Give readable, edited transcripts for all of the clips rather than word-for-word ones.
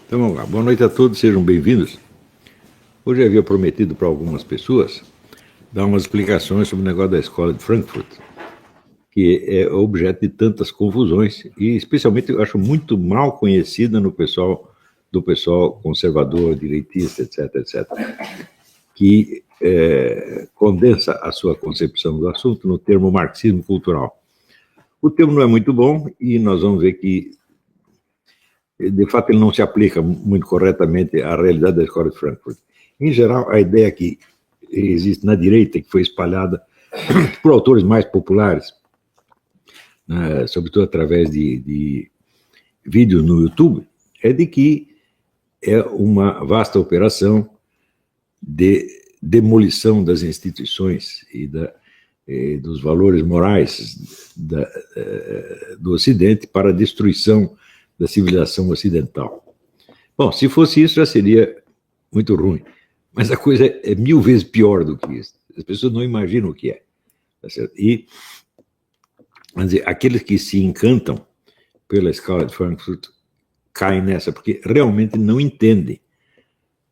Então vamos lá. Boa noite a todos, sejam bem-vindos. Hoje eu havia prometido para algumas pessoas dar umas explicações sobre o negócio da escola de Frankfurt, que é objeto de tantas confusões e especialmente eu acho muito mal conhecida no pessoal conservador, direitista, etc., que condensa a sua concepção do assunto no termo marxismo cultural. O termo não é muito bom e nós vamos ver que de fato, ele não se aplica muito corretamente à realidade da escola de Frankfurt. Em geral, a ideia que existe na direita, que foi espalhada por autores mais populares, né, sobretudo através de vídeos no YouTube, é de que é uma vasta operação de demolição das instituições e dos valores morais do Ocidente para a destruição da civilização ocidental. Bom, se fosse isso, já seria muito ruim. Mas a coisa é 1000 vezes pior do que isso. As pessoas não imaginam o que é. Tá certo? E, vamos dizer, aqueles que se encantam pela escola de Frankfurt caem nessa, porque realmente não entendem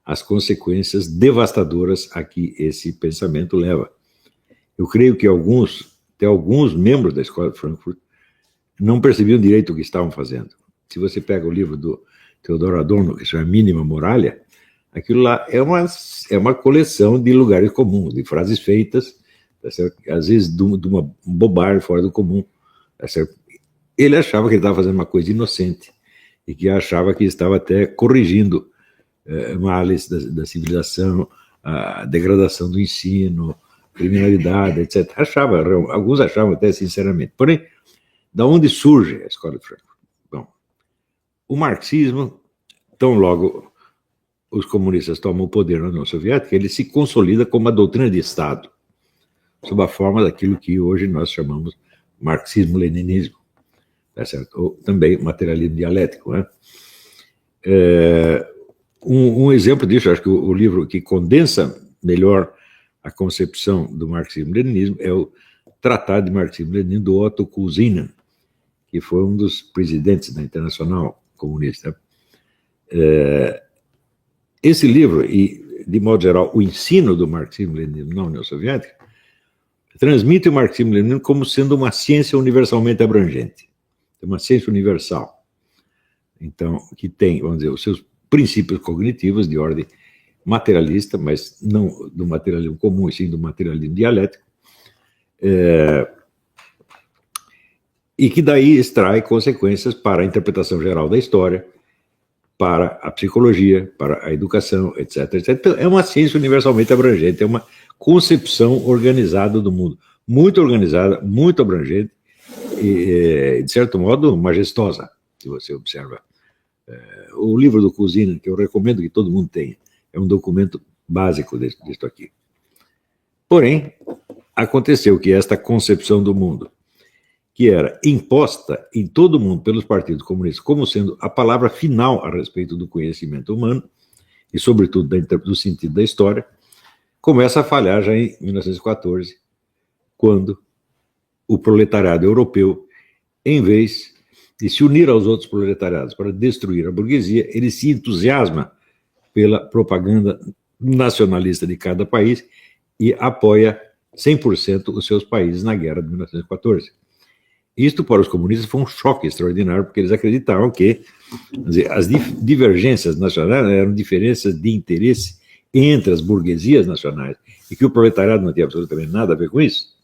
as consequências devastadoras a que esse pensamento leva. Eu creio que até alguns membros da escola de Frankfurt não percebiam direito o que estavam fazendo. Se você pega o livro do Theodor Adorno, que chama Mínima Moralia, aquilo lá é uma coleção de lugares comuns, de frases feitas, tá certo? Às vezes de uma bobagem fora do comum. Tá certo? Ele achava que ele estava fazendo uma coisa inocente e que achava que estava até corrigindo males da civilização, a degradação do ensino, criminalidade, etc. Alguns achavam até sinceramente. Porém, da onde surge a escola de Frankfurt? Bom, o marxismo, tão logo os comunistas tomam o poder na União Soviética, ele se consolida como uma doutrina de Estado, sob a forma daquilo que hoje nós chamamos marxismo-leninismo, tá certo? Ou também materialismo dialético. Né? Um exemplo disso, acho que o livro que condensa melhor a concepção do marxismo-leninismo é o Tratado de Marxismo-Leninismo do Otto Kuzynin, que foi um dos presidentes da Internacional Comunista. Esse livro, e de modo geral o ensino do marxismo-leninismo na União Soviética, transmite o marxismo-leninismo como sendo uma ciência universalmente abrangente, uma ciência universal. Então, que tem, vamos dizer, os seus princípios cognitivos de ordem materialista, mas não do materialismo comum, e sim do materialismo dialético, e que daí extrai consequências para a interpretação geral da história, para a psicologia, para a educação, etc., etc. Então, é uma ciência universalmente abrangente, é uma concepção organizada do mundo, muito organizada, muito abrangente e, de certo modo, majestosa, se você observa. O livro do Kuzynin, que eu recomendo que todo mundo tenha, é um documento básico disso aqui. Porém, aconteceu que esta concepção do mundo, que era imposta em todo o mundo pelos partidos comunistas como sendo a palavra final a respeito do conhecimento humano, e sobretudo do sentido da história, começa a falhar já em 1914, quando o proletariado europeu, em vez de se unir aos outros proletariados para destruir a burguesia, ele se entusiasma pela propaganda nacionalista de cada país e apoia 100% os seus países na guerra de 1914. Isto, para os comunistas, foi um choque extraordinário, porque eles acreditavam que as divergências nacionais eram diferenças de interesse entre as burguesias nacionais e que o proletariado não tinha absolutamente nada a ver com isso.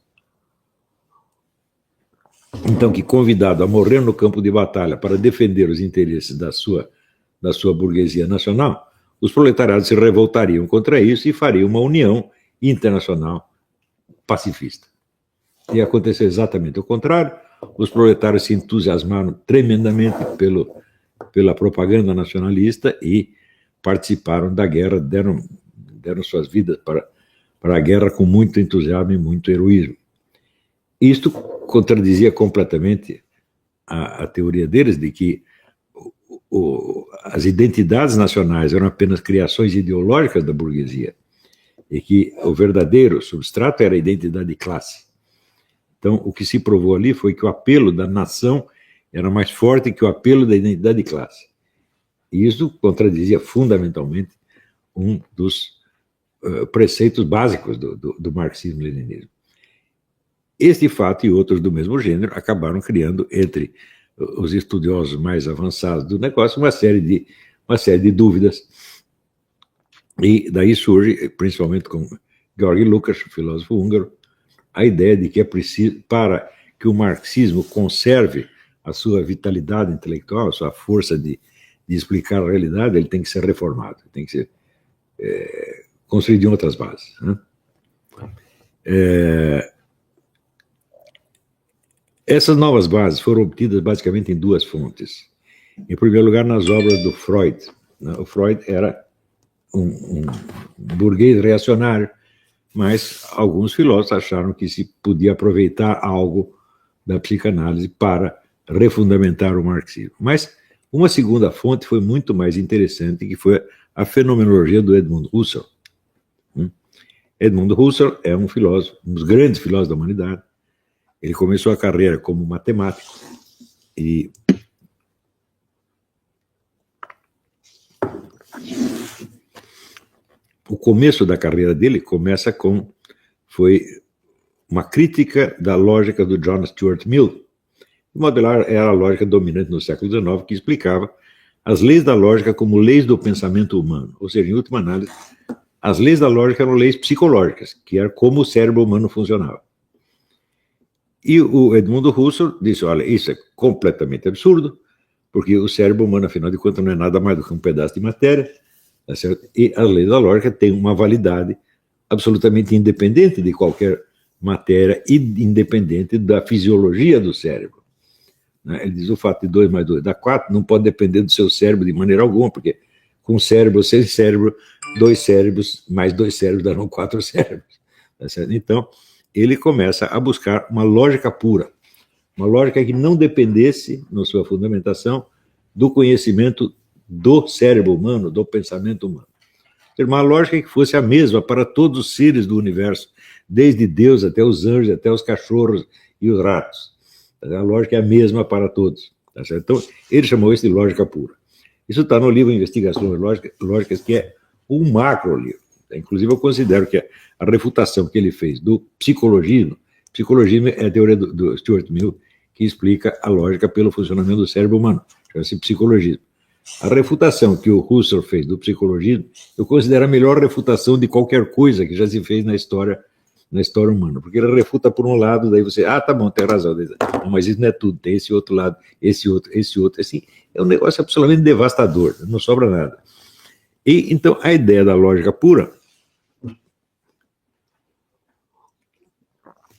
Então, que convidado a morrer no campo de batalha para defender os interesses da sua burguesia nacional, os proletariados se revoltariam contra isso e fariam uma união internacional pacifista. E aconteceu exatamente o contrário. Os proletários se entusiasmaram tremendamente pela propaganda nacionalista e participaram da guerra, deram suas vidas para a guerra com muito entusiasmo e muito heroísmo. Isto contradizia completamente a teoria deles de que as identidades nacionais eram apenas criações ideológicas da burguesia e que o verdadeiro substrato era a identidade de classe. Então, o que se provou ali foi que o apelo da nação era mais forte que o apelo da identidade de classe. E isso contradizia fundamentalmente um dos preceitos básicos do marxismo-leninismo. Este fato e outros do mesmo gênero acabaram criando, entre os estudiosos mais avançados do negócio, uma série de dúvidas. E daí surge, principalmente com Georg Lukács, filósofo húngaro, a ideia de que é preciso, para que o marxismo conserve a sua vitalidade intelectual, a sua força de explicar a realidade, ele tem que ser reformado, tem que ser construído em outras bases. Né? Essas novas bases foram obtidas basicamente em duas fontes. Em primeiro lugar, nas obras do Freud. Né? O Freud era um burguês reacionário, mas alguns filósofos acharam que se podia aproveitar algo da psicanálise para refundamentar o marxismo. Mas uma segunda fonte foi muito mais interessante, que foi a fenomenologia do Edmund Husserl. Edmund Husserl é um filósofo, um dos grandes filósofos da humanidade. Ele começou a carreira como matemático e o começo da carreira dele foi uma crítica da lógica do John Stuart Mill. De modo geral, era a lógica dominante no século XIX, que explicava as leis da lógica como leis do pensamento humano. Ou seja, em última análise, as leis da lógica eram leis psicológicas, que era como o cérebro humano funcionava. E o Edmund Husserl disse, olha, isso é completamente absurdo, porque o cérebro humano, afinal de contas, não é nada mais do que um pedaço de matéria, tá certo? E as leis da lógica têm uma validade absolutamente independente de qualquer matéria e independente da fisiologia do cérebro. Ele diz, o fato de 2 mais 2 dá 4 não pode depender do seu cérebro de maneira alguma, porque com cérebro ou sem cérebro, 2 cérebros mais 2 cérebros darão 4 cérebros. Tá certo? Então, ele começa a buscar uma lógica pura, uma lógica que não dependesse, na sua fundamentação, do conhecimento do cérebro humano, do pensamento humano. Uma lógica que fosse a mesma para todos os seres do universo, desde Deus até os anjos, até os cachorros e os ratos. A lógica é a mesma para todos. Tá certo? Então, ele chamou isso de lógica pura. Isso está no livro Investigações Lógicas, que é um macro livro. Inclusive, eu considero que a refutação que ele fez do psicologismo é a teoria do Stuart Mill, que explica a lógica pelo funcionamento do cérebro humano, chama-se psicologismo. A refutação que o Husserl fez do psicologismo, eu considero a melhor refutação de qualquer coisa que já se fez na história humana, porque ele refuta por um lado, daí você, tá bom, tem razão, não, mas isso não é tudo, tem esse outro lado, esse outro, assim, é um negócio absolutamente devastador, não sobra nada. E, então, a ideia da lógica pura,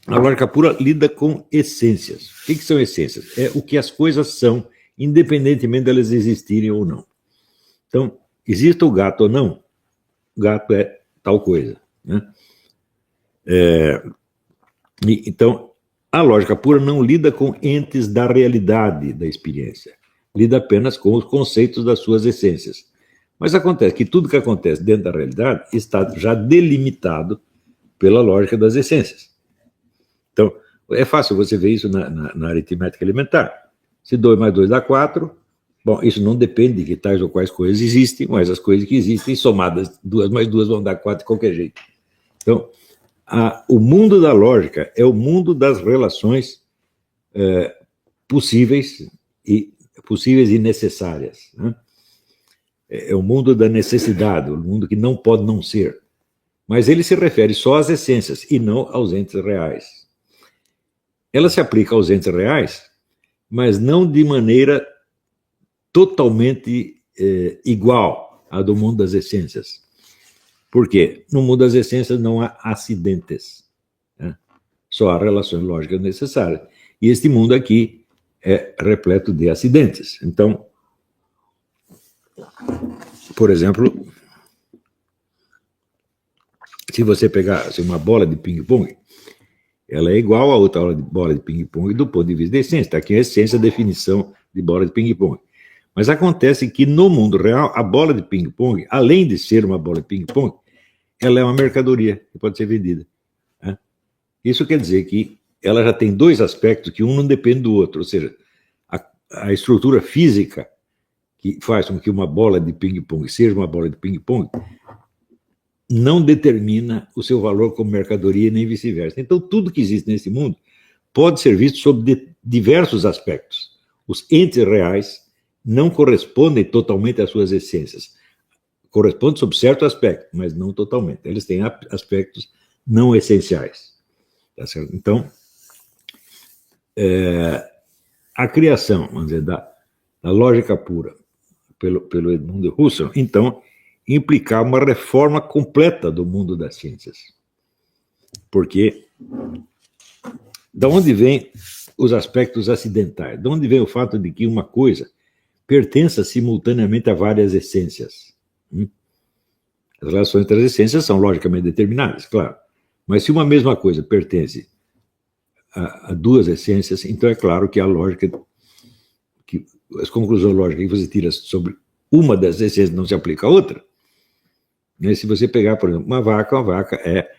a lógica pura lida com essências. O que são essências? É o que as coisas são, independentemente de elas existirem ou não. Então, existe o gato ou não, o gato é tal coisa. Né? Então, a lógica pura não lida com entes da realidade da experiência, lida apenas com os conceitos das suas essências. Mas acontece que tudo que acontece dentro da realidade está já delimitado pela lógica das essências. Então, é fácil você ver isso na aritmética elementar. Se 2 mais 2 dá 4, bom, isso não depende de que tais ou quais coisas existem, mas as coisas que existem, somadas 2 mais 2 vão dar 4 de qualquer jeito. Então, o mundo da lógica é o mundo das relações possíveis e necessárias. Né? É o mundo da necessidade, o mundo que não pode não ser. Mas ele se refere só às essências e não aos entes reais. Ela se aplica aos entes reais, mas não de maneira totalmente igual à do mundo das essências. Por quê? No mundo das essências não há acidentes, né? Só há relações lógicas necessárias. E este mundo aqui é repleto de acidentes. Então, por exemplo, se você pegar uma bola de ping-pong, ela é igual a outra bola de ping-pong do ponto de vista da essência. Está aqui a essência, a definição de bola de ping-pong. Mas acontece que no mundo real, a bola de ping-pong, além de ser uma bola de ping-pong, ela é uma mercadoria que pode ser vendida. Né? Isso quer dizer que ela já tem dois aspectos que um não depende do outro. Ou seja, a estrutura física que faz com que uma bola de ping-pong seja uma bola de ping-pong, não determina o seu valor como mercadoria, nem vice-versa. Então, tudo que existe nesse mundo pode ser visto sob diversos aspectos. Os entes reais não correspondem totalmente às suas essências. Correspondem sob certo aspecto, mas não totalmente. Eles têm aspectos não essenciais. Tá certo? Então, a criação, vamos dizer, da lógica pura pelo Edmund Husserl, então, implicar uma reforma completa do mundo das ciências. Porque de onde vêm os aspectos acidentais? De onde vem o fato de que uma coisa pertença simultaneamente a várias essências? As relações entre as essências são logicamente determinadas, claro. Mas se uma mesma coisa pertence a duas essências, então é claro que a lógica, que as conclusões lógicas que você tira sobre uma das essências não se aplica a outra. Se você pegar, por exemplo, uma vaca é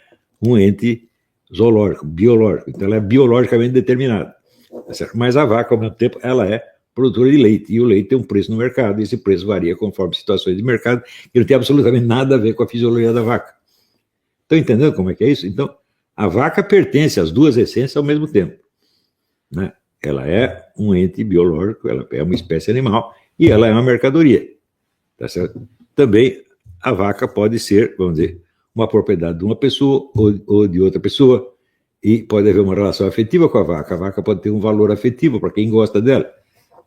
um ente zoológico, biológico, então ela é biologicamente determinada. Mas a vaca, ao mesmo tempo, ela é produtora de leite, e o leite tem um preço no mercado, e esse preço varia conforme situações de mercado, que não tem absolutamente nada a ver com a fisiologia da vaca. Estão entendendo como é que é isso? Então, a vaca pertence às duas essências ao mesmo tempo. Né? Ela é um ente biológico, ela é uma espécie animal, e ela é uma mercadoria. Tá certo? Também a vaca pode ser, vamos dizer, uma propriedade de uma pessoa ou de outra pessoa, e pode haver uma relação afetiva com a vaca pode ter um valor afetivo para quem gosta dela.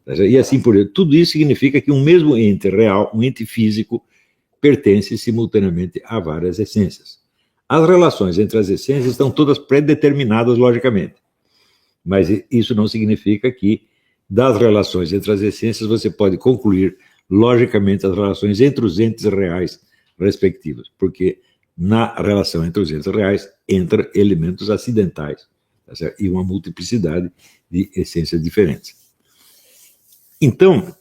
E assim por diante. Tudo isso significa que um mesmo ente real, um ente físico, pertence simultaneamente a várias essências. As relações entre as essências estão todas predeterminadas logicamente, mas isso não significa que das relações entre as essências você pode concluir logicamente as relações entre os entes reais respectivos, porque na relação entre os entes reais entra elementos acidentais, tá certo? E uma multiplicidade de essências diferentes. Então,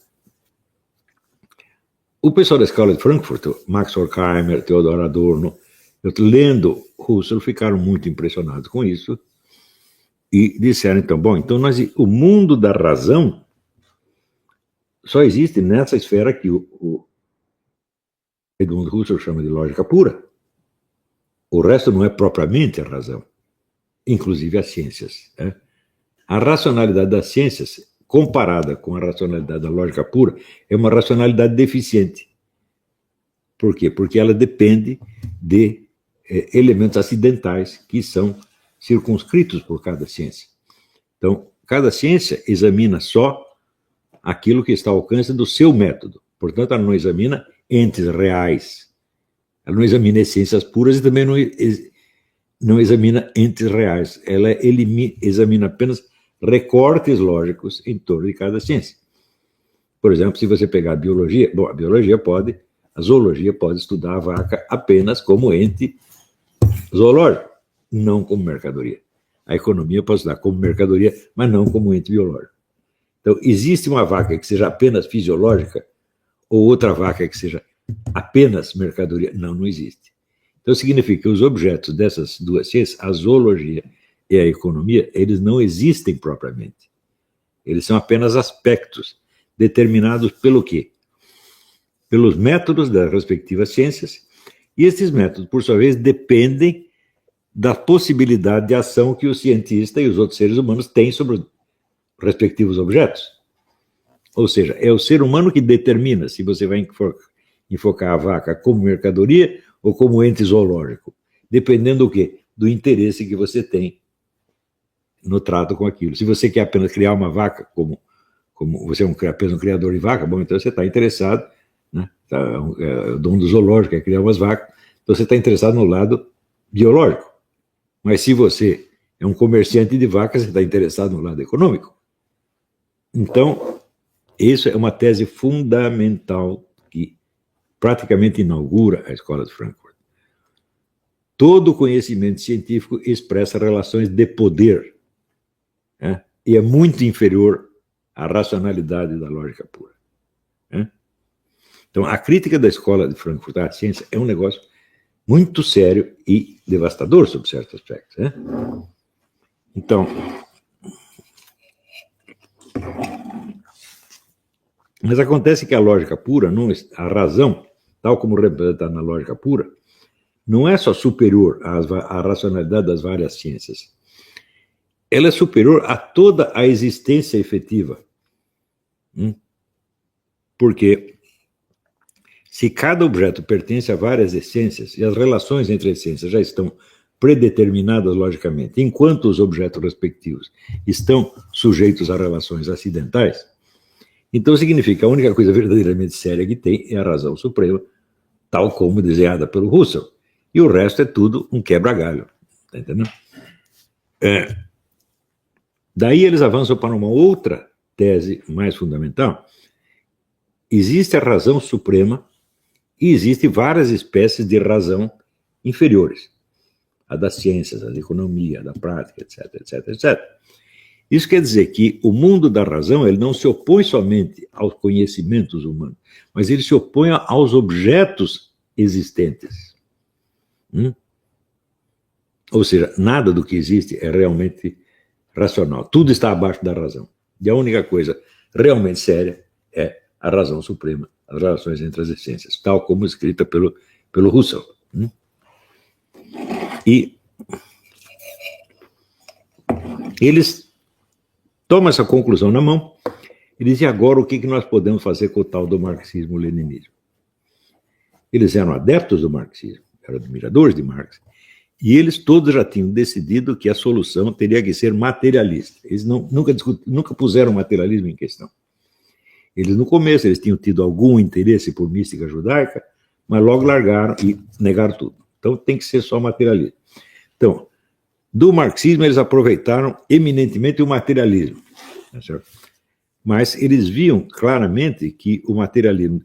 o pessoal da Escola de Frankfurt, Max Horkheimer, Theodor Adorno, lendo Husserl, ficaram muito impressionados com isso e disseram, então, bom, então o mundo da razão só existe nessa esfera que o Edmund Husserl chama de lógica pura. O resto não é propriamente a razão, inclusive as ciências. Né? A racionalidade das ciências, comparada com a racionalidade da lógica pura, é uma racionalidade deficiente. Por quê? Porque ela depende de elementos acidentais que são circunscritos por cada ciência. Então, cada ciência examina só aquilo que está ao alcance do seu método. Portanto, ela não examina entes reais. Ela não examina essências puras e também não examina entes reais. Ela examina apenas recortes lógicos em torno de cada ciência. Por exemplo, se você pegar a biologia, bom, a zoologia pode estudar a vaca apenas como ente zoológico, não como mercadoria. A economia pode estudar como mercadoria, mas não como ente biológico. Então, existe uma vaca que seja apenas fisiológica ou outra vaca que seja apenas mercadoria? Não, não existe. Então, significa que os objetos dessas duas ciências, a zoologia e a economia, eles não existem propriamente. Eles são apenas aspectos determinados pelo quê? Pelos métodos das respectivas ciências, e esses métodos, por sua vez, dependem da possibilidade de ação que o cientista e os outros seres humanos têm sobre os respectivos objetos. Ou seja, é o ser humano que determina se você vai enfocar a vaca como mercadoria ou como ente zoológico, dependendo do quê? Do interesse que você tem no trato com aquilo. Se você quer apenas criar uma vaca, como você é apenas um criador de vaca, bom, então você está interessado, né? O dono do zoológico quer criar umas vacas, então você está interessado no lado biológico. Mas se você é um comerciante de vacas, você está interessado no lado econômico. Então, isso é uma tese fundamental que praticamente inaugura a Escola de Frankfurt. Todo conhecimento científico expressa relações de poder, né? E é muito inferior à racionalidade da lógica pura. Né? Então, a crítica da Escola de Frankfurt à ciência é um negócio muito sério e devastador sob certos aspectos. Né? Então, Mas acontece que a lógica pura, a razão, tal como representada na lógica pura, não é só superior à racionalidade das várias ciências. Ela é superior a toda a existência efetiva. Porque se cada objeto pertence a várias essências e as relações entre essências já estão predeterminadas logicamente, enquanto os objetos respectivos estão sujeitos a relações acidentais, então significa que a única coisa verdadeiramente séria que tem é a razão suprema, tal como desenhada pelo Russell. E o resto é tudo um quebra-galho. Tá entendendo? Daí eles avançam para uma outra tese mais fundamental. Existe a razão suprema e existem várias espécies de razão inferiores. A das ciências, a da economia, a da prática, etc, etc, etc. Isso quer dizer que o mundo da razão ele não se opõe somente aos conhecimentos humanos, mas ele se opõe aos objetos existentes. Ou seja, nada do que existe é realmente racional. Tudo está abaixo da razão. E a única coisa realmente séria é a razão suprema, as relações entre as essências, tal como escrita pelo Russell. E eles tomam essa conclusão na mão e dizem agora o que nós podemos fazer com o tal do marxismo-leninismo. Eles eram adeptos do marxismo, eram admiradores de Marx, e eles todos já tinham decidido que a solução teria que ser materialista. Eles nunca puseram o materialismo em questão. Eles, no começo, eles tinham tido algum interesse por mística judaica, mas logo largaram e negaram tudo. Então, tem que ser só materialismo. Então, do marxismo, eles aproveitaram eminentemente o materialismo. Tá certo? Mas eles viam claramente que o materialismo,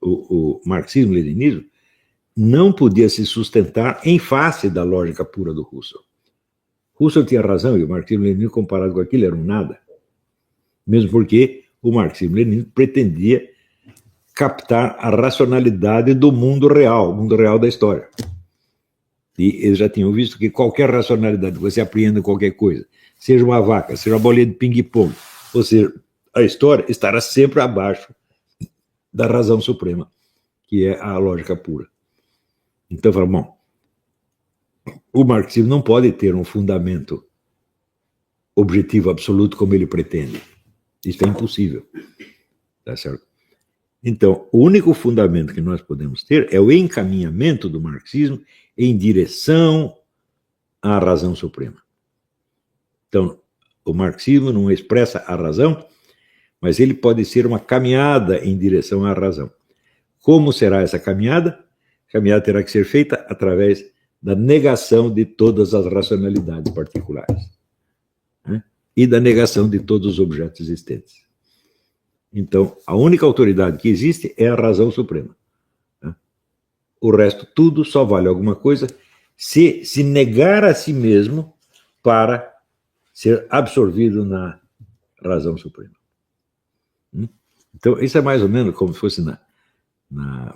o marxismo-leninismo, não podia se sustentar em face da lógica pura do Russell. Russell tinha razão e o marxismo-leninismo, comparado com aquilo, era um nada. Mesmo porque o marxismo-leninismo pretendia captar a racionalidade do mundo real, o mundo real da história. E eles já tinham visto que qualquer racionalidade que você apreenda em qualquer coisa, seja uma vaca, seja uma bolinha de ping-pong, ou seja, a história estará sempre abaixo da razão suprema, que é a lógica pura. Então, fala, bom, o marxismo não pode ter um fundamento objetivo absoluto como ele pretende. Isso é impossível. Tá certo? Então, o único fundamento que nós podemos ter é o encaminhamento do marxismo em direção à razão suprema. Então, o marxismo não expressa a razão, mas ele pode ser uma caminhada em direção à razão. Como será essa caminhada? A caminhada terá que ser feita através da negação de todas as racionalidades particulares, né? E da negação de todos os objetos existentes. Então, a única autoridade que existe é a razão suprema, né? O resto, tudo só vale alguma coisa se negar a si mesmo para ser absorvido na razão suprema. Então, isso é mais ou menos como se fosse na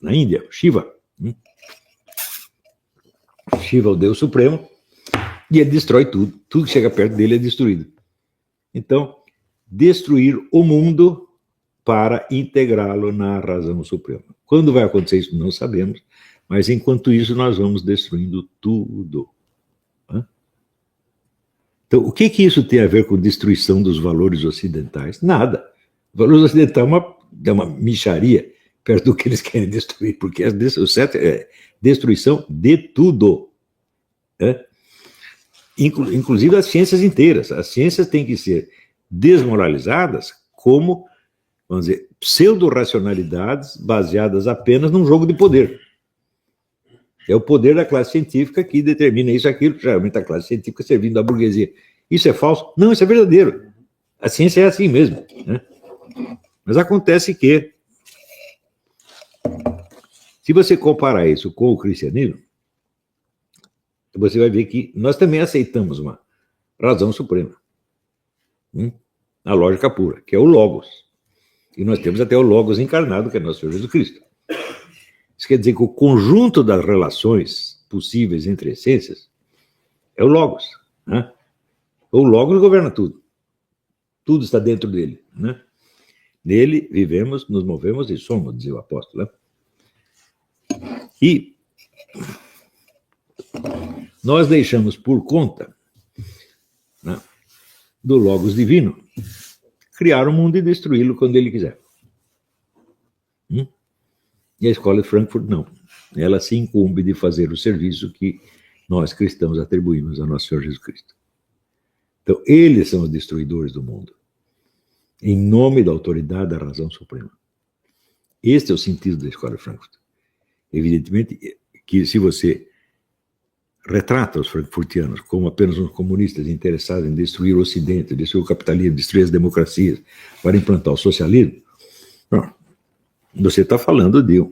Índia, Shiva. Shiva é o Deus Supremo e ele destrói tudo. Tudo que chega perto dele é destruído. Então, destruir o mundo para integrá-lo na razão suprema. Quando vai acontecer isso, não sabemos, mas enquanto isso nós vamos destruindo tudo. Então, o que isso tem a ver com destruição dos valores ocidentais? Nada. O valor ocidental é uma mixaria perto do que eles querem destruir, porque o certo é destruição de tudo. Inclusive as ciências inteiras. As ciências têm que ser desmoralizadas como, vamos dizer, pseudo-racionalidades baseadas apenas num jogo de poder. É o poder da classe científica que determina isso, aquilo, geralmente a classe científica servindo à burguesia. Isso é falso? Não, isso é verdadeiro. A ciência é assim mesmo, né? Mas acontece que, se você comparar isso com o cristianismo, você vai ver que nós também aceitamos uma razão suprema, a lógica pura, que é o Logos. E nós temos até o Logos encarnado, que é nosso Senhor Jesus Cristo. Isso quer dizer que o conjunto das relações possíveis entre essências é o Logos, né? O Logos governa tudo. tudo está dentro dele, né? Nele vivemos, nos movemos e somos, dizia o apóstolo, né? E nós deixamos por conta, né, do Logos Divino criar o mundo e destruí-lo quando ele quiser. E a escola de Frankfurt não. Ela se incumbe de fazer o serviço que nós cristãos atribuímos a nosso Senhor Jesus Cristo. Então, eles são os destruidores do mundo, em nome da autoridade da razão suprema. Este é o sentido da escola de Frankfurt. Evidentemente que se você retrata os frankfurtianos como apenas uns comunistas interessados em destruir o Ocidente, destruir o capitalismo, destruir as democracias, para implantar o socialismo, não, você está falando de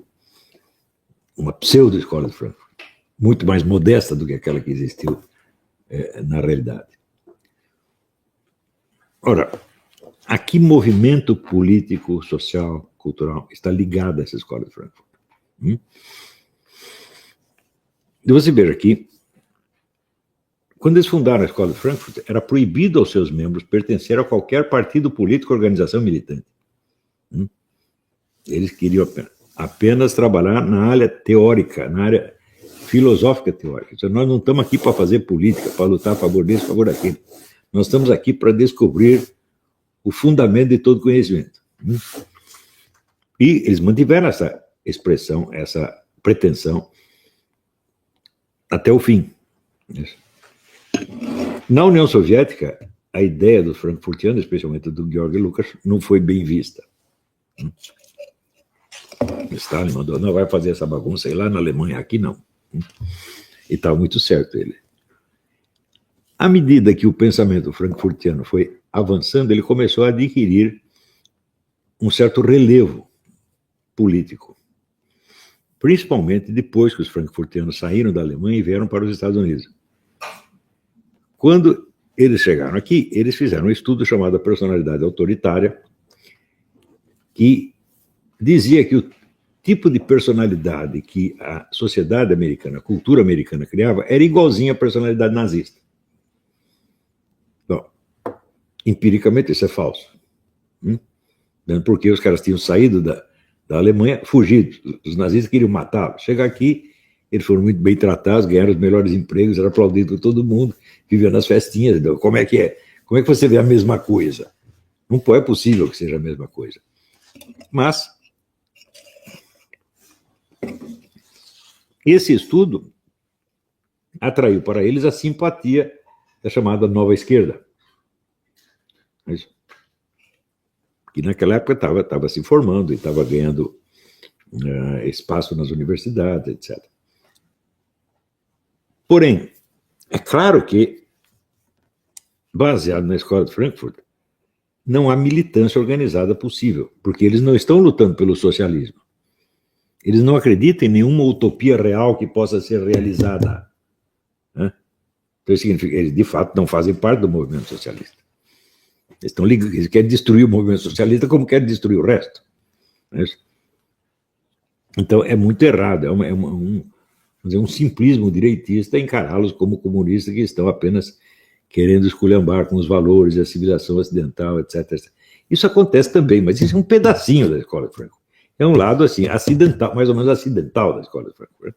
uma pseudo-escola de Frankfurt, muito mais modesta do que aquela que existiu na realidade. Ora, a que movimento político, social, cultural está ligado a essa escola de Frankfurt? E você veja aqui, quando eles fundaram a escola de Frankfurt, era proibido aos seus membros pertencer a qualquer partido político ou organização militante. Eles queriam apenas trabalhar na área teórica, na área filosófica teórica. Então, nós não estamos aqui para fazer política, para lutar a favor disso, a favor daquilo. Nós estamos aqui para descobrir o fundamento de todo conhecimento. E eles mantiveram essa expressão, essa pretensão, até o fim. Na União Soviética, a ideia dos frankfurtianos, especialmente do Georg Lukács, não foi bem vista. Stalin mandou, não vai fazer essa bagunça aí lá na Alemanha, aqui não. E estava muito certo ele. À medida que o pensamento frankfurtiano foi avançando, ele começou a adquirir um certo relevo político. Principalmente depois que os frankfurtianos saíram da Alemanha e vieram para os Estados Unidos. Quando eles chegaram aqui, eles fizeram um estudo chamado Personalidade Autoritária, que dizia que o tipo de personalidade que a sociedade americana, a cultura americana criava, era igualzinha à personalidade nazista. Bom, empiricamente isso é falso. Porque os caras tinham saído da Alemanha fugidos. Os nazistas queriam matá-los. Chegar aqui, eles foram muito bem tratados, ganharam os melhores empregos, eram aplaudidos por todo mundo, viviam nas festinhas. Então, como é que é? Como é que você vê a mesma coisa? Não é possível que seja a mesma coisa. Mas esse estudo atraiu para eles a simpatia da chamada nova esquerda. Que naquela época estava se formando e estava ganhando espaço nas universidades, etc. Porém, é claro que, baseado na escola de Frankfurt, não há militância organizada possível, porque eles não estão lutando pelo socialismo. Eles não acreditam em nenhuma utopia real que possa ser realizada. Então, isso significa que eles, de fato, não fazem parte do movimento socialista. Eles querem destruir o movimento socialista como querem destruir o resto. Então, é muito errado. É um simplismo direitista encará-los como comunistas que estão apenas querendo esculhambar com os valores da civilização ocidental, etc. Isso acontece também, mas isso é um pedacinho da escola de Frankfurt. É um lado, assim, acidental, mais ou menos acidental da escola de Frankfurt.